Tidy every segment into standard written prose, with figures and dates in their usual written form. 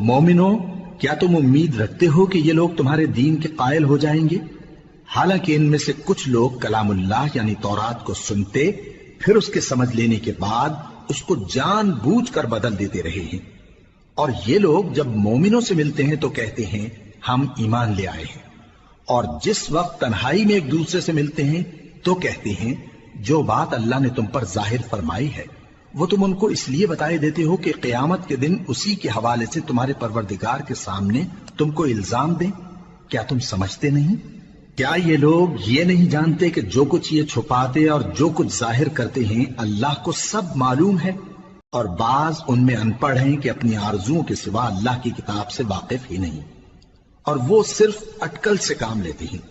مومنو، کیا تم امید رکھتے ہو کہ یہ لوگ تمہارے دین کے قائل ہو جائیں گے؟ حالانکہ ان میں سے کچھ لوگ کلام اللہ یعنی تورات کو سنتے، پھر اس کے سمجھ لینے کے بعد اس کو جان بوجھ کر بدل دیتے رہے ہیں۔ اور یہ لوگ جب مومنوں سے ملتے ہیں تو کہتے ہیں ہم ایمان لے آئے ہیں، اور جس وقت تنہائی میں ایک دوسرے سے ملتے ہیں تو کہتے ہیں جو بات اللہ نے تم پر ظاہر فرمائی ہے وہ تم ان کو اس لیے بتائے دیتے ہو کہ قیامت کے دن اسی کے حوالے سے تمہارے پروردگار کے سامنے تم کو الزام دیں۔ کیا تم سمجھتے نہیں؟ کیا یہ لوگ یہ نہیں جانتے کہ جو کچھ یہ چھپاتے اور جو کچھ ظاہر کرتے ہیں اللہ کو سب معلوم ہے؟ اور بعض ان میں ان پڑھ ہیں کہ اپنی آرزوؤں کے سوا اللہ کی کتاب سے واقف ہی نہیں، اور وہ صرف اٹکل سے کام لیتے ہیں۔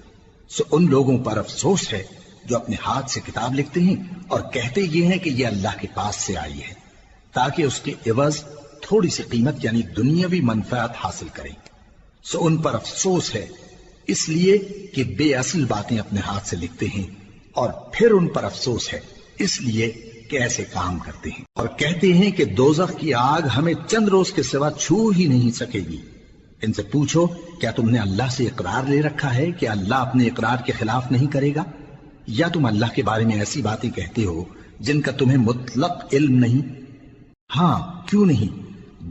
سو ان لوگوں پر افسوس ہے جو اپنے ہاتھ سے کتاب لکھتے ہیں اور کہتے یہ ہیں کہ یہ اللہ کے پاس سے آئی ہے، تاکہ اس کے عوض تھوڑی سی قیمت یعنی دنیاوی منفعت حاصل کریں۔ سو ان پر افسوس ہے اس لیے کہ بے اصل باتیں اپنے ہاتھ سے لکھتے ہیں، اور پھر ان پر افسوس ہے اس لیے کہ ایسے کام کرتے ہیں، اور کہتے ہیں کہ دوزخ کی آگ ہمیں چند روز کے سوا چھو ہی نہیں سکے گی۔ ان سے پوچھو کیا تم نے اللہ سے اقرار لے رکھا ہے کہ اللہ اپنے اقرار کے خلاف نہیں کرے گا؟ یا تم اللہ کے بارے میں ایسی باتیں کہتے ہو جن کا تمہیں مطلق علم نہیں؟ ہاں کیوں نہیں،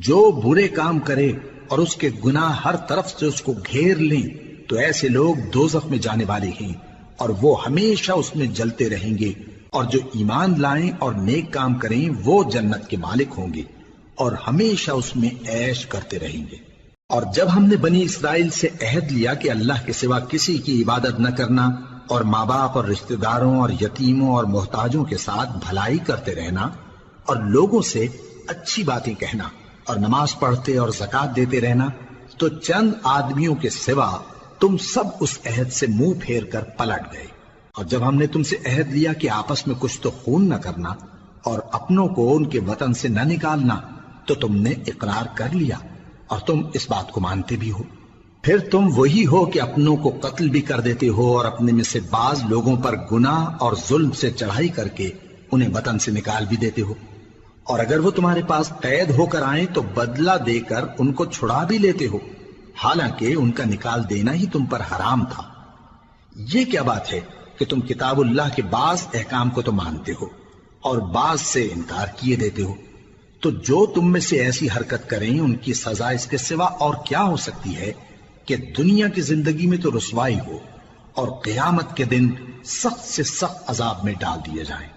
جو برے کام کرے اور اس کے گناہ ہر طرف سے اس کو گھیر لیں تو ایسے لوگ دوزخ میں جانے والے ہیں، اور وہ ہمیشہ اس میں جلتے رہیں گے، اور جو ایمان لائیں اور نیک کام کریں وہ جنت کے مالک ہوں گے اور ہمیشہ اس میں عیش کرتے رہیں گے۔ اور جب ہم نے بنی اسرائیل سے عہد لیا کہ اللہ کے سوا کسی کی عبادت نہ کرنا، اور ماں باپ اور رشتہ داروں اور یتیموں اور محتاجوں کے ساتھ بھلائی کرتے رہنا، اور لوگوں سے اچھی باتیں کہنا، اور نماز پڑھتے اور زکوٰۃ دیتے رہنا، تو چند آدمیوں کے سوا تم سب اس عہد سے منہ پھیر کر پلٹ گئے۔ اور جب ہم نے تم سے عہد لیا کہ آپس میں کچھ تو خون نہ کرنا اور اپنوں کو ان کے وطن سے نہ نکالنا، تو تم نے اقرار کر لیا اور تم اس بات کو مانتے بھی ہو۔ پھر تم وہی ہو کہ اپنوں کو قتل بھی کر دیتے ہو، اور اپنے میں سے بعض لوگوں پر گناہ اور ظلم سے چڑھائی کر کے انہیں وطن سے نکال بھی دیتے ہو، اور اگر وہ تمہارے پاس قید ہو کر آئیں تو بدلہ دے کر ان کو چھڑا بھی لیتے ہو، حالانکہ ان کا نکال دینا ہی تم پر حرام تھا۔ یہ کیا بات ہے کہ تم کتاب اللہ کے بعض احکام کو تو مانتے ہو اور بعض سے انکار کیے دیتے ہو؟ تو جو تم میں سے ایسی حرکت کریں ان کی سزا اس کے سوا اور کیا ہو سکتی ہے کہ دنیا کی زندگی میں تو رسوائی ہو اور قیامت کے دن سخت سے سخت عذاب میں ڈال دیے جائیں۔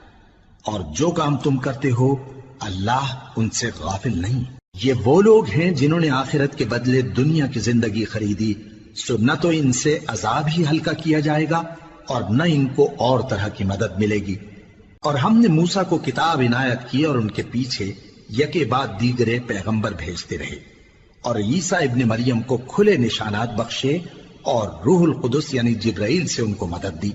اور جو کام تم کرتے ہو اللہ ان سے غافل نہیں۔ یہ وہ لوگ ہیں جنہوں نے آخرت کے بدلے دنیا کی زندگی خریدی، سو نہ تو ان سے عذاب ہی ہلکا کیا جائے گا اور نہ ان کو اور طرح کی مدد ملے گی۔ اور ہم نے موسیٰ کو کتاب عنایت کی اور ان کے پیچھے یکے بعد دیگرے پیغمبر بھیجتے رہے، اور عیسیٰ ابن مریم کو کھلے نشانات بخشے اور روح القدس یعنی جبرائیل سے ان کو مدد دی۔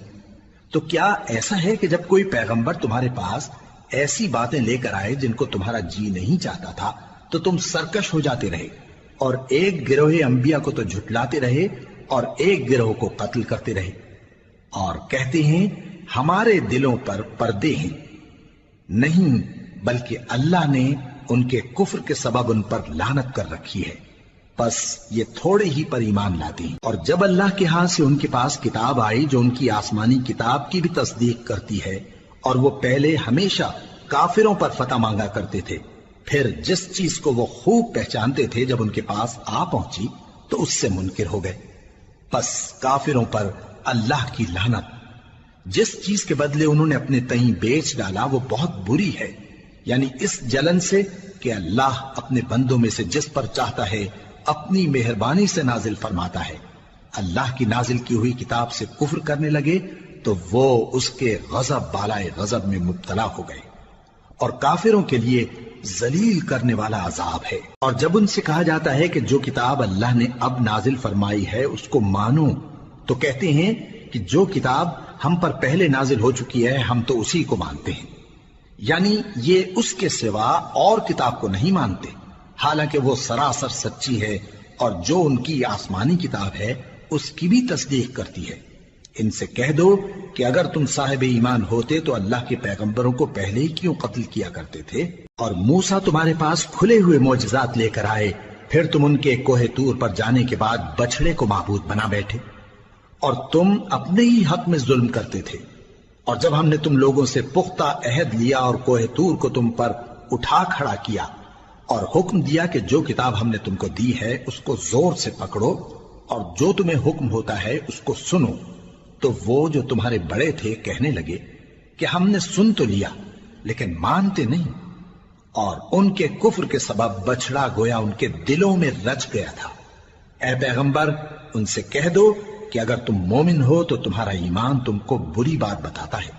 تو کیا ایسا ہے کہ جب کوئی پیغمبر تمہارے پاس ایسی باتیں لے کر آئے جن کو تمہارا جی نہیں چاہتا تھا تو تم سرکش ہو جاتے رہے، اور ایک گروہ انبیاء کو تو جھٹلاتے رہے اور ایک گروہ کو قتل کرتے رہے، اور کہتے ہیں ہمارے دلوں پر پردے ہیں؟ نہیں، بلکہ اللہ نے ان کے کفر کے سبب ان پر لعنت کر رکھی ہے، پس یہ تھوڑے ہی پر ایمان لاتے ہیں۔ اور جب اللہ کے ہاں سے ان کے پاس کتاب آئی جو ان کی آسمانی کتاب کی بھی تصدیق کرتی ہے، اور وہ پہلے ہمیشہ کافروں پر فتح مانگا کرتے تھے، پھر جس چیز کو وہ خوب پہچانتے تھے جب ان کے پاس آ پہنچی تو اس سے منکر ہو گئے، پس کافروں پر اللہ کی لعنت۔ جس چیز کے بدلے انہوں نے اپنے تئیں بیچ ڈالا وہ بہت بری ہے، یعنی اس جلن سے کہ اللہ اپنے بندوں میں سے جس پر چاہتا ہے اپنی مہربانی سے نازل فرماتا ہے۔ اللہ کی نازل کی ہوئی کتاب سے کفر کرنے لگے تو وہ اس کے غضب بالائے غضب میں مبتلا ہو گئے، اور کافروں کے لیے ذلیل کرنے والا عذاب ہے۔ اور جب ان سے کہا جاتا ہے کہ جو کتاب اللہ نے اب نازل فرمائی ہے اس کو مانو، تو کہتے ہیں کہ جو کتاب ہم پر پہلے نازل ہو چکی ہے ہم تو اسی کو مانتے ہیں، یعنی یہ اس کے سوا اور کتاب کو نہیں مانتے، حالانکہ وہ سراسر سچی ہے، اور جو ان کی آسمانی کتاب ہے اس کی بھی تصدیق کرتی ہے۔ ان سے کہہ دو کہ اگر تم صاحب ایمان ہوتے تو اللہ کے پیغمبروں کو پہلے ہی کیوں قتل کیا کرتے تھے؟ اور موسیٰ تمہارے پاس کھلے ہوئے معجزات لے کر آئے، پھر تم ان کے کوہ طور پر جانے کے بعد بچڑے کو معبود بنا بیٹھے اور تم اپنے ہی حق میں ظلم کرتے تھے. اور جب ہم نے تم لوگوں سے پختہ عہد لیا اور کوہ طور کو تم پر اٹھا کھڑا کیا اور حکم دیا کہ جو کتاب ہم نے تم کو دی ہے اس کو زور سے پکڑو اور جو تمہیں حکم ہوتا ہے اس کو سنو، تو وہ جو تمہارے بڑے تھے کہنے لگے کہ ہم نے سن تو لیا لیکن مانتے نہیں، اور ان کے کفر کے سبب بچڑا گویا ان کے دلوں میں رچ گیا تھا. اے پیغمبر ان سے کہہ دو کہ اگر تم مومن ہو تو تمہارا ایمان تم کو بری بات بتاتا ہے.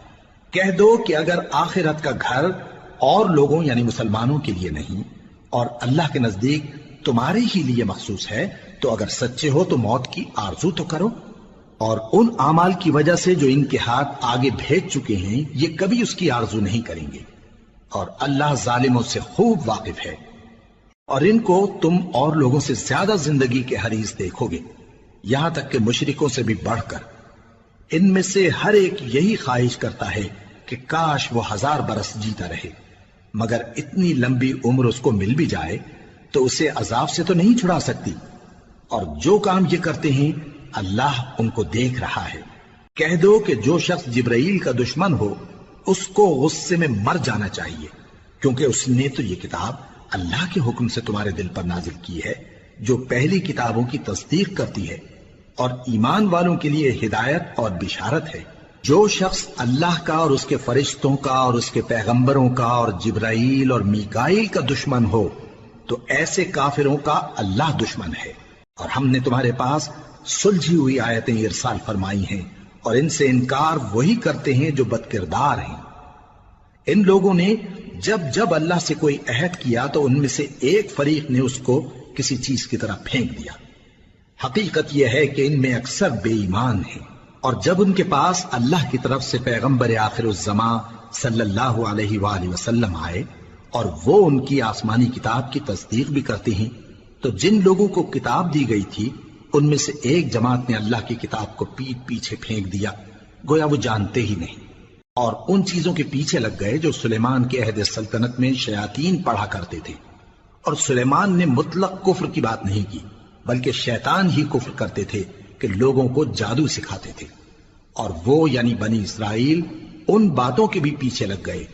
کہہ دو کہ اگر آخرت کا گھر اور لوگوں یعنی مسلمانوں کے لیے نہیں اور اللہ کے نزدیک تمہارے ہی لیے مخصوص ہے تو اگر سچے ہو تو موت کی آرزو تو کرو، اور ان اعمال کی وجہ سے جو ان کے ہاتھ آگے بھیج چکے ہیں یہ کبھی اس کی آرزو نہیں کریں گے، اور اللہ ظالموں سے خوب واقف ہے. اور ان کو تم اور لوگوں سے زیادہ زندگی کے حریص دیکھو گے، یہاں تک کہ مشرکوں سے بھی بڑھ کر. ان میں سے ہر ایک یہی خواہش کرتا ہے کہ کاش وہ 1000 برس جیتا رہے، مگر اتنی لمبی عمر اس کو مل بھی جائے تو اسے عذاب سے تو نہیں چھڑا سکتی. اور جو کام یہ کرتے ہیں اللہ ان کو دیکھ رہا ہے. کہہ دو کہ جو شخص جبرائیل کا دشمن ہو اس کو غصے میں مر جانا چاہیے، کیونکہ اس نے تو یہ کتاب اللہ کے حکم سے تمہارے دل پر نازل کی ہے جو پہلی کتابوں کی تصدیق کرتی ہے اور ایمان والوں کے لیے ہدایت اور بشارت ہے. جو شخص اللہ کا اور اس کے فرشتوں کا اور اس کے پیغمبروں کا اور جبرائیل اور میکائیل کا دشمن ہو تو ایسے کافروں کا اللہ دشمن ہے. اور ہم نے تمہارے پاس سلجھی ہوئی آیتیں ارسال فرمائی ہیں اور ان سے انکار وہی کرتے ہیں جو بد کردار ہیں. ان لوگوں نے جب جب اللہ سے کوئی عہد کیا تو ان میں سے ایک فریق نے اس کو کسی چیز کی طرح پھینک دیا. حقیقت یہ ہے کہ ان میں اکثر بے ایمان ہیں. اور جب ان کے پاس اللہ کی طرف سے پیغمبر آخر الزمان صلی اللہ علیہ وآلہ وسلم آئے اور وہ ان کی آسمانی کتاب کی تصدیق بھی کرتے ہیں تو جن لوگوں کو کتاب دی گئی تھی ان میں سے ایک جماعت نے اللہ کی کتاب کو پیٹ پیچھے پھینک دیا گویا وہ جانتے ہی نہیں، اور ان چیزوں کے پیچھے لگ گئے جو سلیمان کے عہد سلطنت میں شیاطین پڑھا کرتے تھے. اور سلیمان نے مطلق کفر کی بات نہیں کی بلکہ شیطان ہی کفر کرتے تھے کہ لوگوں کو جادو سکھاتے تھے. اور وہ یعنی بنی اسرائیل ان باتوں کے بھی پیچھے لگ گئے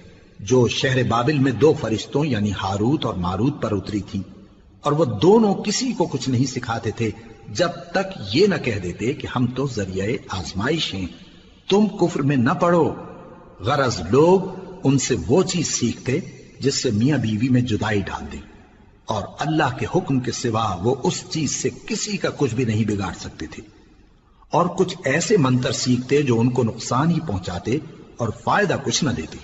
جو شہر بابل میں 2 فرشتوں یعنی ہاروت اور ماروت پر اتری تھی، اور وہ دونوں کسی کو کچھ نہیں سکھاتے تھے جب تک یہ نہ کہہ دیتے کہ ہم تو ذریعہ آزمائش ہیں، تم کفر میں نہ پڑو. غرض لوگ ان سے وہ چیز سیکھتے جس سے میاں بیوی میں جدائی ڈال دیں، اور اللہ کے حکم کے سوا وہ اس چیز سے کسی کا کچھ بھی نہیں بگاڑ سکتے تھے. اور کچھ ایسے منتر سیکھتے جو ان کو نقصان ہی پہنچاتے اور فائدہ کچھ نہ دیتے.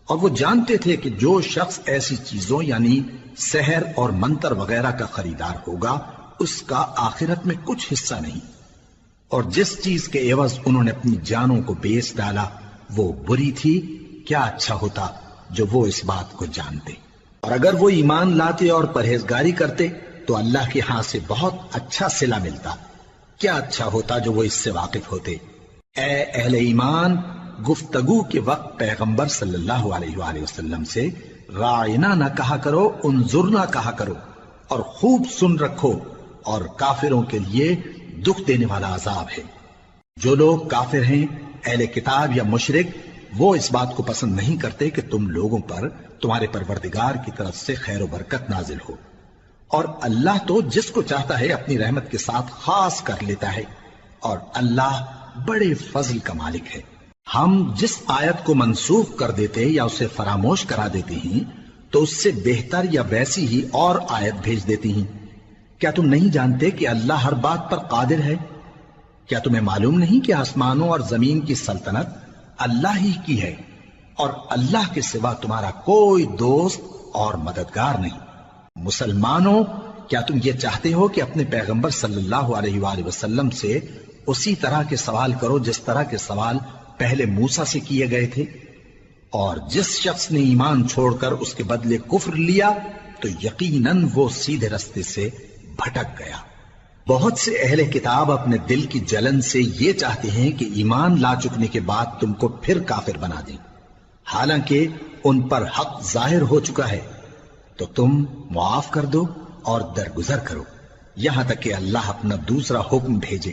اور وہ جانتے تھے کہ جو شخص ایسی چیزوں یعنی سحر اور منتر وغیرہ کا خریدار ہوگا اس کا آخرت میں کچھ حصہ نہیں، اور جس چیز کے عوض انہوں نے اپنی جانوں کو بیچ ڈالا وہ بری تھی. کیا اچھا ہوتا جو وہ اس بات کو جانتے. اور اگر وہ ایمان لاتے اور پرہیزگاری کرتے تو اللہ کے ہاں سے بہت اچھا صلہ ملتا. کیا اچھا ہوتا جو وہ اس سے واقف ہوتے. اے اہل ایمان، گفتگو کے وقت پیغمبر صلی اللہ علیہ وآلہ وسلم سے رائنا نہ کہا کرو، انظرنا کہا کرو، اور خوب سن رکھو، اور کافروں کے لیے دکھ دینے والا عذاب ہے. جو لوگ کافر ہیں اہل کتاب یا مشرک وہ اس بات کو پسند نہیں کرتے کہ تم لوگوں پر تمہارے پروردگار کی طرف سے خیر و برکت نازل ہو، اور اللہ تو جس کو چاہتا ہے اپنی رحمت کے ساتھ خاص کر لیتا ہے، اور اللہ بڑے فضل کا مالک ہے. ہم جس آیت کو منسوخ کر دیتے یا اسے فراموش کرا دیتے ہیں تو اس سے بہتر یا ویسی ہی اور آیت بھیج دیتی ہیں. کیا تم نہیں جانتے کہ اللہ ہر بات پر قادر ہے؟ کیا تمہیں معلوم نہیں کہ آسمانوں اور زمین کی سلطنت اللہ ہی کی ہے، اور اللہ کے سوا تمہارا کوئی دوست اور مددگار نہیں. مسلمانوں، کیا تم یہ چاہتے ہو کہ اپنے پیغمبر صلی اللہ علیہ وآلہ وسلم سے اسی طرح کے سوال کرو جس طرح کے سوال پہلے موسیٰ سے کیے گئے تھے؟ اور جس شخص نے ایمان چھوڑ کر اس کے بدلے کفر لیا تو یقیناً وہ سیدھے رستے سے بھٹک گیا. بہت سے اہل کتاب اپنے دل کی جلن سے یہ چاہتے ہیں کہ ایمان لا چکنے کے بعد تم کو پھر کافر بنا دیں، حالانکہ ان پر حق ظاہر ہو چکا ہے. تو تم معاف کر دو اور درگزر کرو یہاں تک کہ اللہ اپنا دوسرا حکم بھیجے.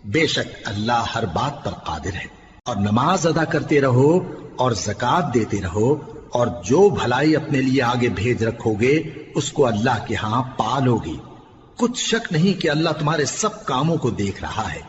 بے شک اللہ ہر بات پر قادر ہے. اور نماز ادا کرتے رہو اور زکوٰۃ دیتے رہو اور جو بھلائی اپنے لیے آگے بھیج رکھو گے اس کو اللہ کے ہاں پالو گے. کچھ شک نہیں کہ اللہ تمہارے سب کاموں کو دیکھ رہا ہے.